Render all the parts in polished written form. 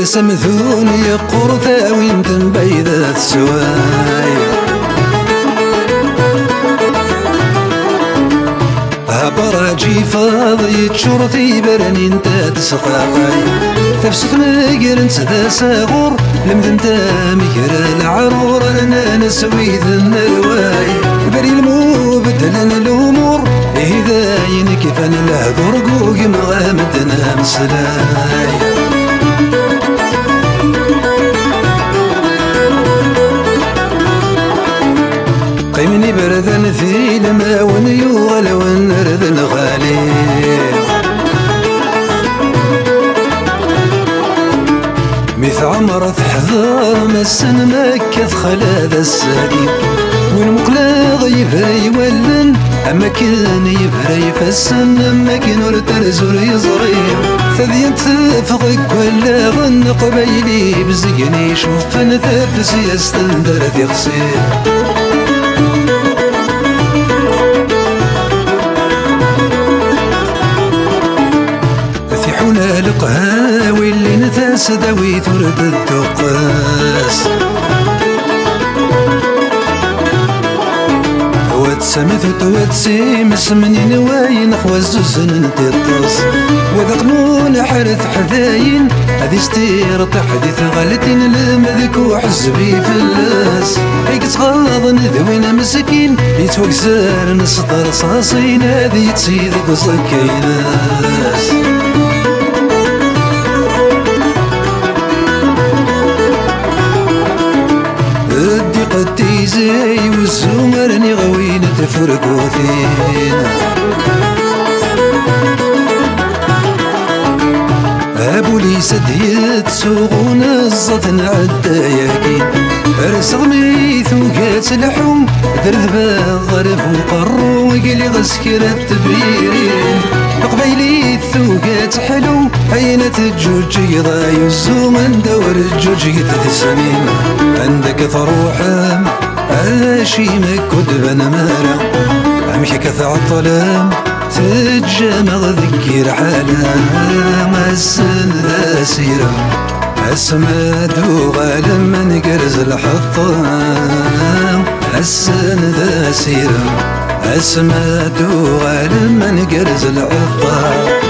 السمثون يقر ثاوين تنبيذ السواي براجي فاضي تشرطي برني انت تسقاي تفسد مقر انت ذا ساغور لمذن تامكر العرور انا نسوي ذن الواي بري المبدل الامور اذا ينكف الهذور قوق مغامدنا مسلاي قيمني برذن في لما ونيوغل ونرذ الغالي مث عمرت حضر مسن مكة خلاد الساقي والمقلاغ يبرا يولن أما كان يبرا يفسن أما كان ورترزور يزري ثذين تفغك ولا غن قبيلي بزقني شوف نتفس يستندر ذي خصير ثيحونا القهاوي اللي نفاس داوي ثرد الدقاس واتسمث وتسيمس من نواين خوزوزن نتيطس وذا قنون حرث حذاين هذي ستير تحديث غلتين المذك وحزبي في اللاس هيك تغاض ندوين مسكين يتوكزار نصدر صاصين هذي تسيد قصكيناس زي والزمرني غوين تفرقوا فينا ابو لي سديت سوغون الزطن عالداياكين رسغميث وقات لحوم ذرذبا غرف وقرو وقلي غسكر التبيرين قبيلي ثوقات حلو عينة الجوج يضاي الزومن دور الجوج يتسمين عندك ثروحة عاشيمك كدبا نمارا امشي كثع الظلام تجمع ذكر حالا ما السن ذا سيرا اسماد وغالم من قرز الحطام السن ذا سيرا اسماد وغالم من قرز الحطام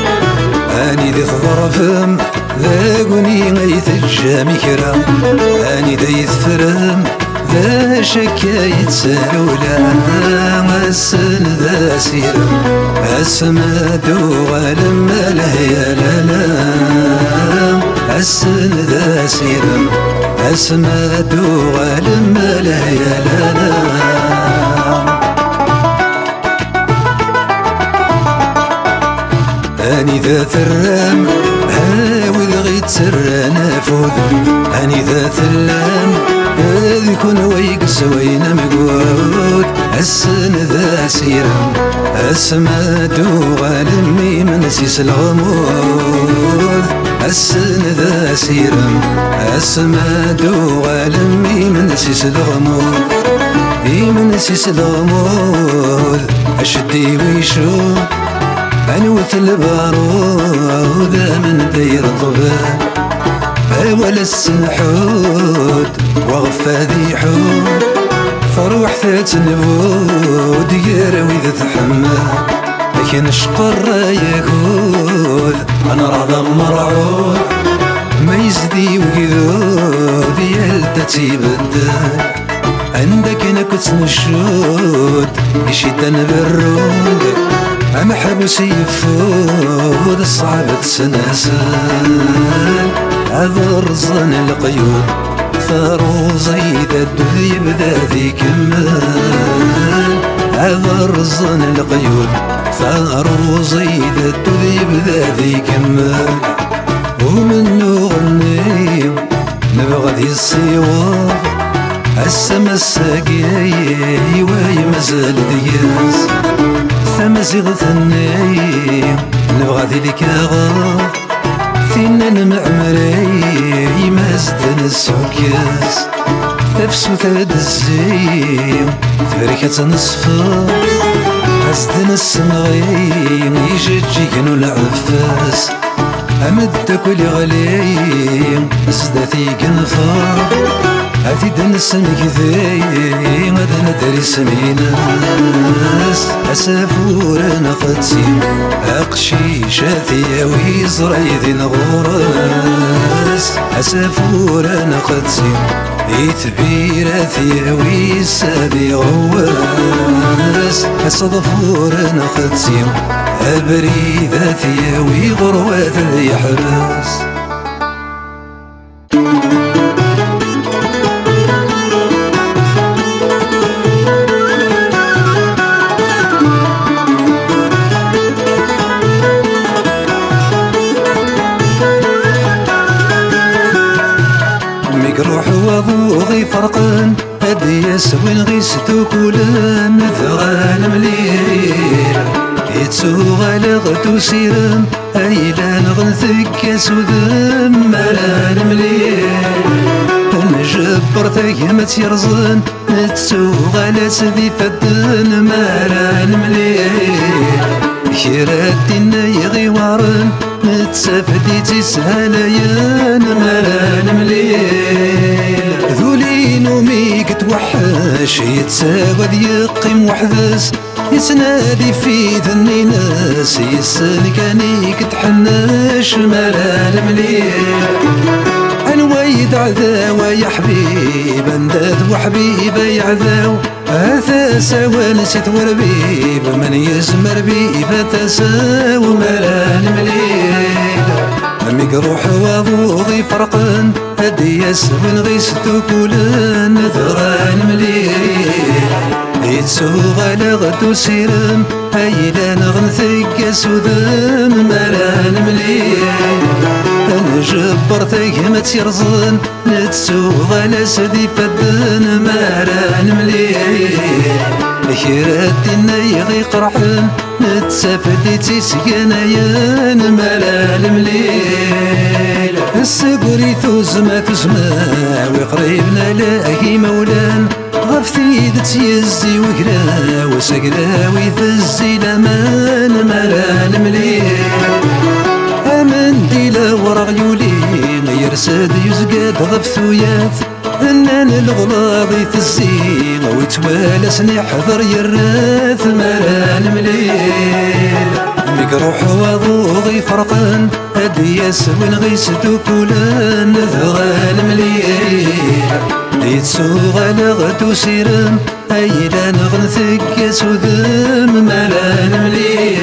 اني ذي ظرفم ذاقني غيث الجامي كرام اني ذي ثرم ذا شكاية سالولا السن ذا سيرا السماد وغالم لهيا لالا السن ذا سيرا السماد وغالم لهيا لالا اني ذا ثرام هاوذ غيت سرانا فوذ اني ذا ثلام يكون ويقس وين مقود السن ذا سيرا السماد وغالمي من سيس الغموض السن ذا سيرا السماد وغالمي من سيس الغموض من سيس الغموض اشدي ويشوف انوث البارود من دير الضباب ولا السنحود وغفا ذي حود فروح ثات نبود يروي ذا تحمى لكن شقر ياخذ انا راضى مرعود ما يزدي وقذود يلتتي بدل عندك انا كنت نشود يشدن بالرود أما حبس يفود الصعب تسناسل عذر ظن القيود ثارو زيد الدذيب ذا ذي كمال عذر ظن القيود ثارو زيد الدذيب ذا ذي كمال ومنو غني نبغى ذي الصيوار السما الساقي واي مازال دياس ثمزغ ثني نبغى ذيك غار فينا المعمري مازدن السوكياس تفسو ثاد الزين تبركة نصفر مازدن السمغي يجيجيكن العفاس أمد كل غلي زداتي كنفر هاتي دنسم كذي غدا ندري سميناس أسافورنا قدسي أقشيشاتي ويزريدي نغورس أسافورنا قدسي يتبيراتي ويسادي غواس أصدفورنا قدسي أبريداتي ويغروات يحرس مقروح وضوغي فرقان هدي يسوين غيستو كولان ثغان مليل يتسوغلغتو سيران أيلان غنثك سودان مالان مليل نجبر ثقمت يرزان نتسوغلت ذي فدان مالان مليل كيراتنا يغيوارن نتسافدي تسهليان مالان مليل ذولين وميك توحش يتساود يقيم وحدس يسنادي في ذني ناس يسن كانيك تحناش مالان مليل انوايد عذاوى يا حبيب انداذ وحبيبه يعذاو هذا سوا نسيت وربيب من يزمر بيبه تساو مالان مليل مقروح وضوغي فرقان هدي يسوين غيستو كولان ثغان مليل يتسوغلغتو سيران أيلان غنثق سودان مالان مليل نجبر ثقمت يرزان نتسوغلس ذي فدان مالان مليل كيراتنا يغي قرحان نتسافدي تسقنايان مالان مليل السقري ثوزما تزما وقريبنا لاقي مولان غفتي تيزي وقرا وسقراوي ثزي لمان مالان مليل أمن ديلا ورا غيولي يرسد يزقاد غفثويات أنان الغلاظي تزين ويتوالسني حضر يراث مالان مليل مقروح وضوغي فرقان هدي يسوين غيستو كولان ثغان مليل يتسوغلغتو سيران أيلان غنثق سودان مالان مليل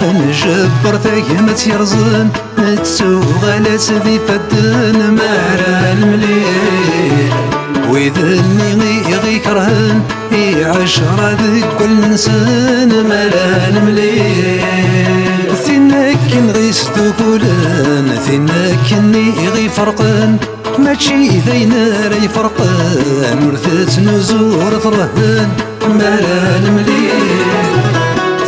نجبر ثقمت يرزان نتسوغلت ذي فدان مالان مليل ويذني غي كرهان عشرة ذي كل انسان مالان مليل ثناكن غيستو كولان ثناكني غي فرقان ماشي ذينا راي فرقان ورثت نزور ثرهان مالان مليل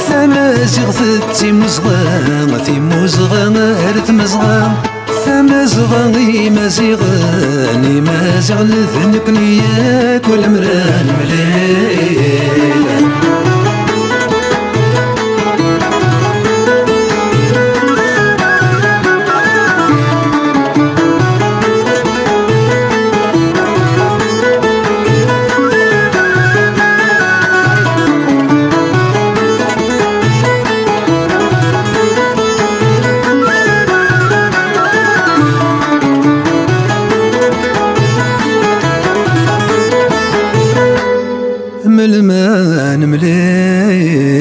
ثمازغ ثتي مزغام ثي مزغام هرث مزغام ثمازغ مازغاني مازغ لذنكني كل مران مليل ملمان مليل